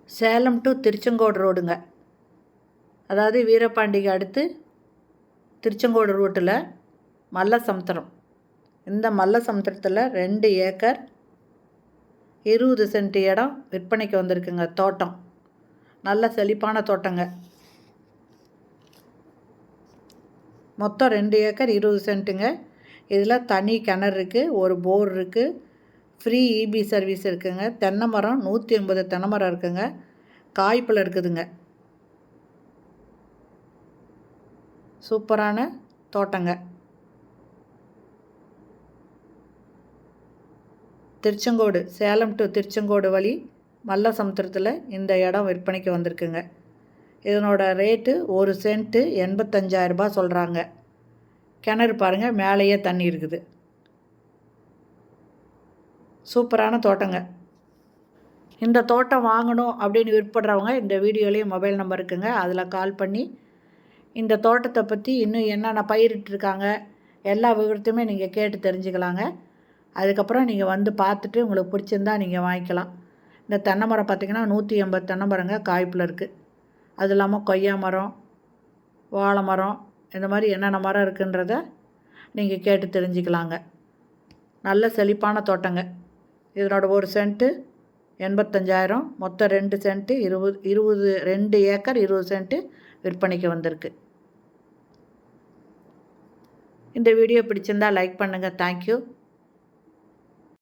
Salem to Tiruchengode ரோடுங்க. அதாவது வீரபாண்டிக்கு அடுத்து திருச்செங்கோடு ரோட்டில் மல்லசமுத்திரம். இந்த மல்லசமுத்திரத்தில் 2 ஏக்கர் 20 சென்ட் இடம் விற்பனைக்கு வந்திருக்குங்க. தோட்டம் நல்ல செழிப்பான தோட்டங்க. மொத்தம் 2 ஏக்கர் 20 சென்ட்டுங்க. இதில் தனி கிணறு இருக்குது, ஒரு போர் இருக்குது, ஃப்ரீ இபி சர்வீஸ் இருக்குங்க. தென்னை மரம் 180 தென்னை மரம் இருக்குங்க. காய்ப்பில் இருக்குதுங்க. சூப்பரான தோட்டங்க. திருச்செங்கோடு, சேலம் டு திருச்செங்கோடு வழி மல்லசமுத்திரத்தில் இந்த இடம் விற்பனைக்கு வந்திருக்குங்க. இதனோட ரேட்டு 1 சென்ட்டு 85,000 ரூபாய் சொல்கிறாங்க. கிணறு பாருங்கள், மேலேயே தண்ணி இருக்குது. சூப்பரான தோட்டங்க. இந்த தோட்டம் வாங்கணும் அப்படின்னு விருப்பப்படுறவங்க இந்த வீடியோலேயே மொபைல் நம்பர் இருக்குங்க. அதில் கால் பண்ணி இந்த தோட்டத்தை பற்றி இன்னும் என்னென்ன பயிரிட்டுருக்காங்க எல்லா விவரத்தையுமே நீங்கள் கேட்டு தெரிஞ்சுக்கலாங்க. அதுக்கப்புறம் நீங்கள் வந்து பார்த்துட்டு உங்களுக்கு பிடிச்சிருந்தா நீங்கள் வாங்கிக்கலாம். இந்த தென்னை மரம் பார்த்திங்கன்னா 180 தென்னை மரங்க காய்ப்பில் இருக்குது. அது இல்லாமல் கொய்யா மரம், வாழை மரம், இந்த மாதிரி என்னென்ன மரம் இருக்குன்றத நீங்கள் கேட்டு தெரிஞ்சுக்கலாங்க. நல்ல செழிப்பான தோட்டங்க. இதனோட 1 சென்ட்டு 85,000, மொத்தம் 2 சென்ட்டு 2 ஏக்கர் 20 சென்ட்டு விற்பனைக்கு வந்திருக்கு. இந்த வீடியோ பிடிச்சிருந்தால் லைக் பண்ணுங்கள். தேங்க்யூ.